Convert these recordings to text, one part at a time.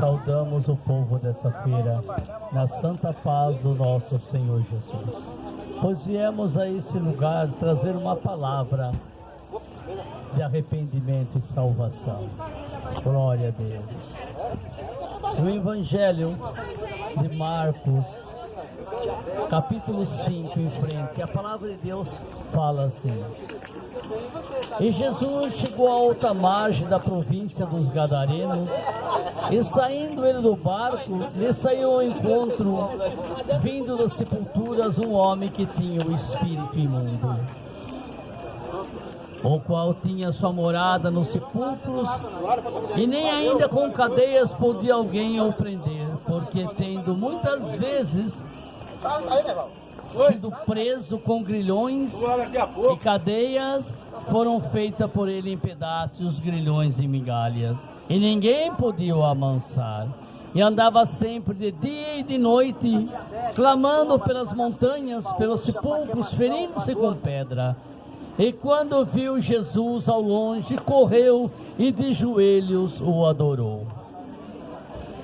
saudamos o povo dessa feira, na santa paz do nosso Senhor Jesus. Pois viemos a esse lugar trazer uma palavra de arrependimento e salvação. Glória a Deus. No Evangelho de Marcos, capítulo 5 em frente, a palavra de Deus fala assim: E Jesus chegou à outra margem da província dos Gadarenos, e saindo ele do barco, lhe saiu ao encontro, vindo das sepulturas, um homem que tinha o espírito imundo, o qual tinha sua morada nos sepulcros, e nem ainda com cadeias podia alguém o prender, porque tendo muitas vezes sido preso com grilhões e cadeias, foram feitas por ele em pedaços, grilhões e migalhas, e ninguém podia o amansar. E andava sempre de dia e de noite, clamando pelas montanhas, pelos sepulcros, ferindo-se com pedra. E quando viu Jesus ao longe, correu e de joelhos o adorou.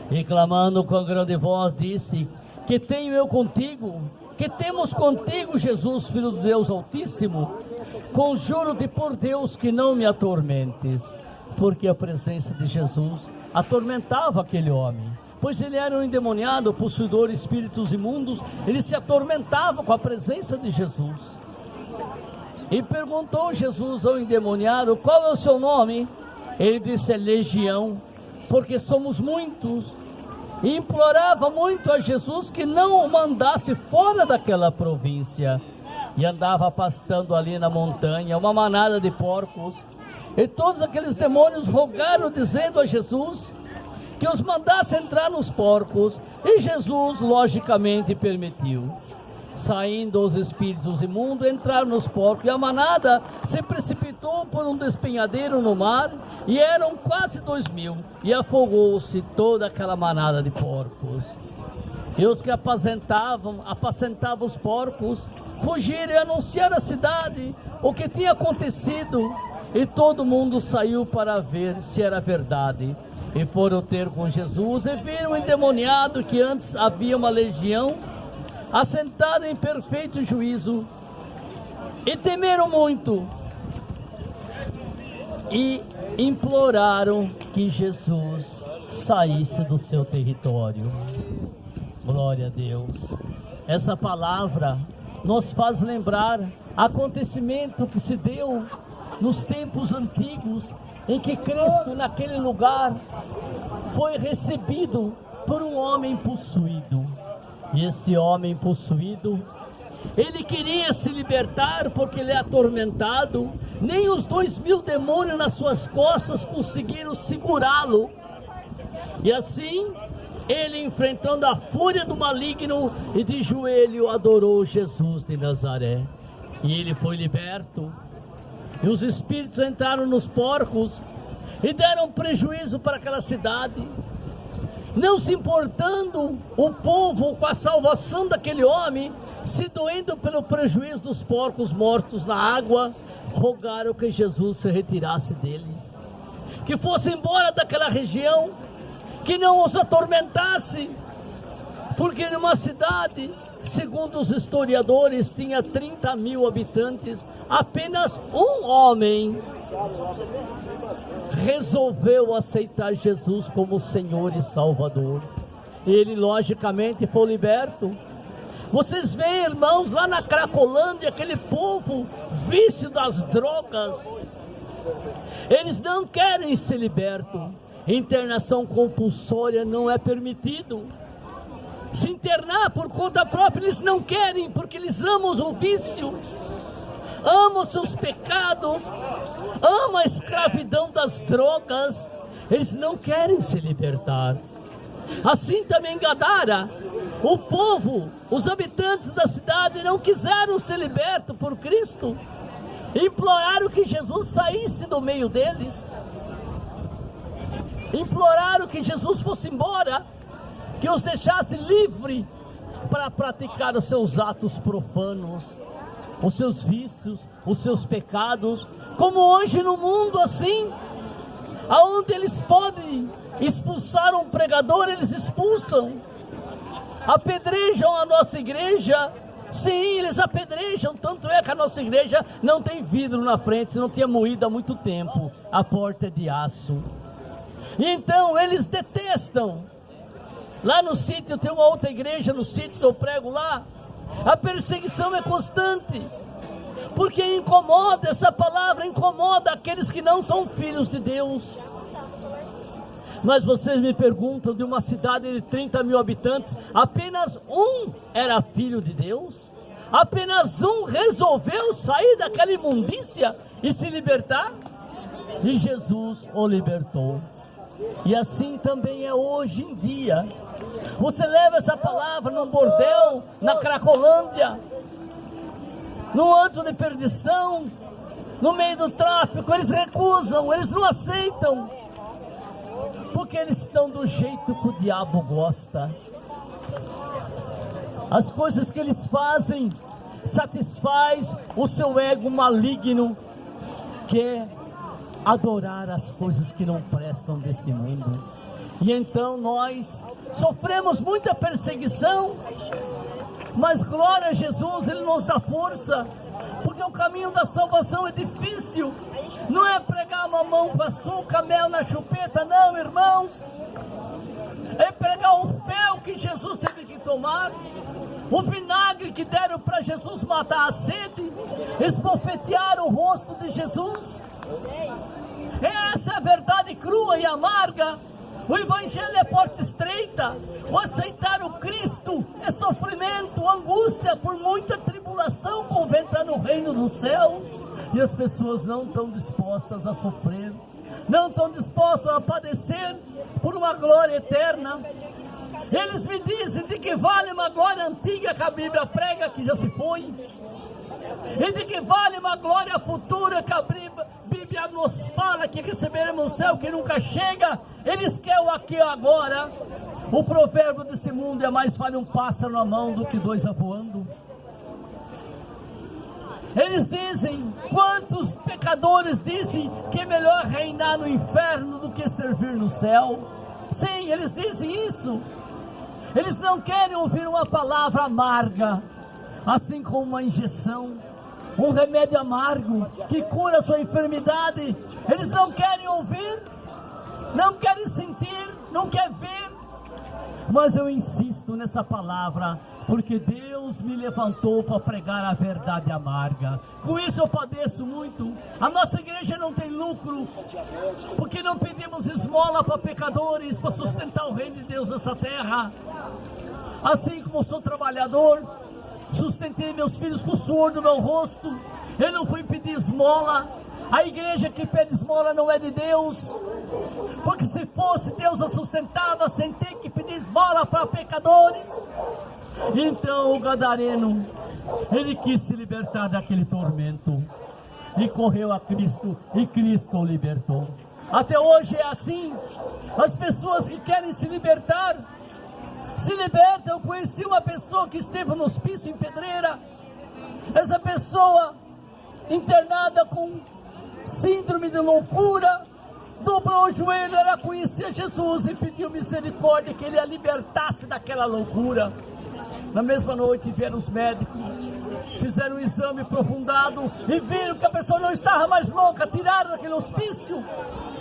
E clamando com grande voz, disse: Que tenho eu contigo? Que temos contigo, Jesus, Filho de Deus Altíssimo? Conjuro-te por Deus que não me atormentes. Porque a presença de Jesus atormentava aquele homem, pois ele era um endemoniado, possuidor de espíritos imundos. Ele se atormentava com a presença de Jesus. E perguntou Jesus ao endemoniado: Qual é o seu nome? Ele disse: É Legião, porque somos muitos. E implorava muito a Jesus que não o mandasse fora daquela província. E andava pastando ali na montanha uma manada de porcos. E todos aqueles demônios rogaram, dizendo a Jesus que os mandasse entrar nos porcos. E Jesus logicamente permitiu. Saindo os espíritos imundos, entraram nos porcos, e a manada se precipitou por um despenhadeiro no mar, e eram quase 2.000, e afogou-se toda aquela manada de porcos. E os que apacentavam os porcos, fugiram e anunciaram à cidade o que tinha acontecido, e todo mundo saiu para ver se era verdade. E foram ter com Jesus, e viram o endemoniado, que antes havia uma legião, assentado em perfeito juízo, e temeram muito, e imploraram que Jesus saísse do seu território. Glória a Deus. Essa palavra nos faz lembrar acontecimento que se deu nos tempos antigos, em que Cristo, naquele lugar, foi recebido por um homem possuído. E esse homem possuído, ele queria se libertar porque ele é atormentado. Nem os 2.000 demônios nas suas costas conseguiram segurá-lo. E assim, ele, enfrentando a fúria do maligno, e de joelho adorou Jesus de Nazaré. E ele foi liberto. E os espíritos entraram nos porcos e deram prejuízo para aquela cidade. Não se importando o povo com a salvação daquele homem, se doendo pelo prejuízo dos porcos mortos na água, rogaram que Jesus se retirasse deles, que fosse embora daquela região, que não os atormentasse, porque numa cidade, segundo os historiadores, tinha 30.000 habitantes, apenas um homem resolveu aceitar Jesus como Senhor e Salvador. Ele logicamente foi liberto. Vocês veem, irmãos, lá na Cracolândia, aquele povo vício das drogas, eles não querem ser libertos. Internação compulsória não é permitido. Se internar por conta própria eles não querem, porque eles amam o vício, amam seus pecados, amam a escravidão das drogas. Eles não querem se libertar. Assim também Gadara, o povo, os habitantes da cidade não quiseram ser libertos por Cristo, imploraram que Jesus saísse do meio deles, imploraram que Jesus fosse embora, que os deixasse livre para praticar os seus atos profanos, os seus vícios, os seus pecados, como hoje no mundo. Assim, Aonde eles podem expulsar um pregador, eles expulsam. Apedrejam a nossa igreja. Sim, eles apedrejam. Tanto é que a nossa igreja não tem vidro na frente, não tinha moído há muito tempo. A porta é de aço. Então eles detestam. Lá no sítio tem uma outra igreja, no sítio que eu prego lá. A perseguição é constante. Porque incomoda, essa palavra incomoda aqueles que não são filhos de Deus. Mas vocês me perguntam, de uma cidade de 30 mil habitantes, apenas um era filho de Deus? Apenas um resolveu sair daquela imundícia e se libertar? E Jesus o libertou. E assim também é hoje em dia. Você leva essa palavra num bordel, na Cracolândia, no antro de perdição, no meio do tráfico, eles recusam, eles não aceitam, porque eles estão do jeito que o diabo gosta. As coisas que eles fazem satisfaz o seu ego maligno, que é adorar as coisas que não prestam desse mundo. E então nós sofremos muita perseguição, mas glória a Jesus, Ele nos dá força, porque o caminho da salvação é difícil. Não é pregar mamão com açúcar, mel na chupeta, não, irmãos. É pregar o fel que Jesus teve que tomar, o vinagre que deram para Jesus matar a sede, esbofetear o rosto de Jesus. Essa é a verdade crua e amarga. O evangelho é porta estreita. O aceitar o Cristo é sofrimento, angústia por muita tribulação, conventa no reino dos céus. E as pessoas não estão dispostas a sofrer, não estão dispostas a padecer por uma glória eterna. Eles me dizem de que vale uma glória antiga que a Bíblia prega, que já se foi, e de que vale uma glória futura que a Bíblia nos fala que receberemos no céu, que nunca chega. Eles querem o aqui e agora. O provérbio desse mundo é: mais vale um pássaro na mão do que dois voando. Eles dizem, quantos pecadores dizem que é melhor reinar no inferno do que servir no céu? Sim, eles dizem isso. Eles não querem ouvir uma palavra amarga, assim como uma injeção, um remédio amargo que cura a sua enfermidade. Eles não querem ouvir, não querem sentir, não querem ver. Mas eu insisto nessa palavra, porque Deus me levantou para pregar a verdade amarga. Com isso eu padeço muito. A nossa igreja não tem lucro, porque não pedimos esmola para pecadores, para sustentar o reino de Deus nessa terra. Assim como eu sou trabalhador, sustentei meus filhos com o suor do meu rosto, eu não fui pedir esmola. A igreja que pede esmola não é de Deus, porque se fosse, Deus a sustentava sem ter que pedir esmola para pecadores. Então o gadareno, ele quis se libertar daquele tormento e correu a Cristo, e Cristo o libertou. Até hoje é assim. As pessoas que querem se libertar se libertam. Eu conheci uma pessoa que esteve no hospício em Pedreira. Essa pessoa internada com síndrome de loucura, dobrou o joelho, ela conhecia Jesus e pediu misericórdia, que ele a libertasse daquela loucura. Na mesma noite vieram os médicos, fizeram um exame aprofundado e viram que a pessoa não estava mais louca, tiraram daquele hospício.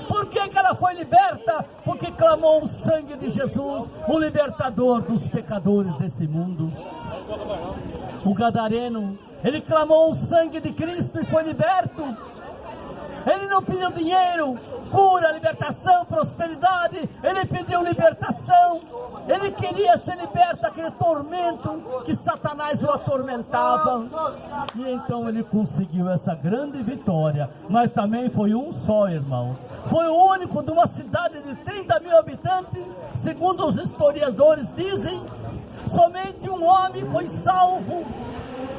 Por que ela foi liberta? Porque clamou o sangue de Jesus, o libertador dos pecadores desse mundo. O gadareno, ele clamou o sangue de Cristo e foi liberto. Ele não pediu dinheiro, cura, libertação, prosperidade. Ele pediu libertação. Ele queria ser liberto daquele tormento que Satanás o atormentava. E então ele conseguiu essa grande vitória. Mas também foi um só, irmãos. Foi o único de uma cidade de 30 mil habitantes. Segundo os historiadores dizem, somente um homem foi salvo.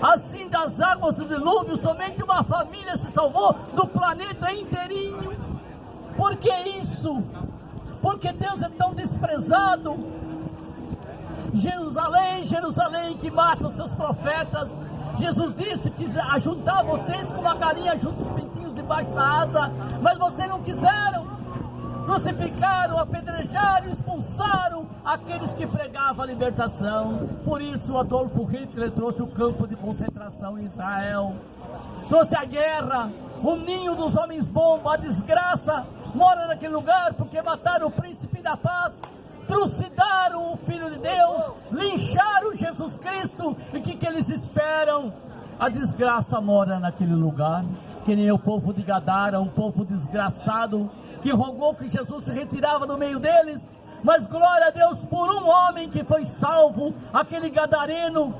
Assim, das águas do dilúvio, somente uma família se salvou do planeta inteirinho. Por que isso? Porque Deus é tão desprezado. Jerusalém, Jerusalém, que mata os seus profetas. Jesus disse que ajuntar vocês como a galinha junta os pintinhos debaixo da asa, mas vocês não quiseram. crucificaram, apedrejaram, expulsaram aqueles que pregavam a libertação. Por isso Adolfo Hitler trouxe o campo de concentração em Israel, trouxe a guerra, o ninho dos homens bomba, a desgraça mora naquele lugar, porque mataram o príncipe da paz, trucidaram o Filho de Deus, lincharam Jesus Cristo. E o que eles esperam? A desgraça mora naquele lugar, que nem o povo de Gadara, um povo desgraçado, que rogou que Jesus se retirava do meio deles. Mas glória a Deus por um homem que foi salvo, aquele gadareno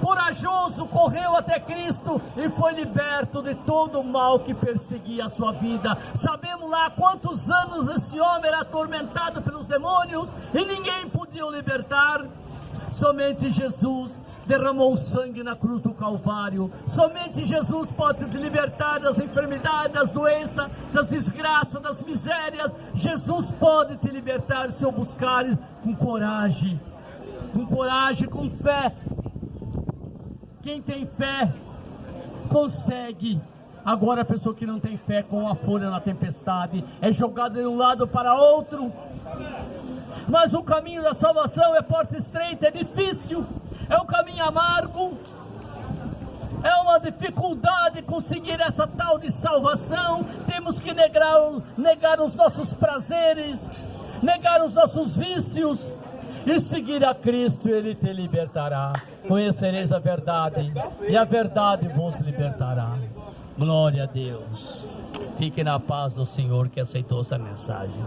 corajoso, correu até Cristo e foi liberto de todo o mal que perseguia a sua vida. Sabemos lá quantos anos esse homem era atormentado pelos demônios e ninguém podia o libertar. Somente Jesus derramou sangue na cruz do Calvário. Somente Jesus pode te libertar das enfermidades, das doenças, das desgraças, das misérias. Jesus pode te libertar se o buscares com coragem, com fé. Quem tem fé consegue. Agora a pessoa que não tem fé, com a folha na tempestade, é jogada de um lado para outro. Mas o caminho da salvação é porta estreita, é difícil, é um caminho amargo, é uma dificuldade conseguir essa tal de salvação. Temos que negar os nossos prazeres, negar os nossos vícios e seguir a Cristo, Ele te libertará. Conhecereis a verdade e a verdade vos libertará. Glória a Deus. Fique na paz do Senhor que aceitou essa mensagem.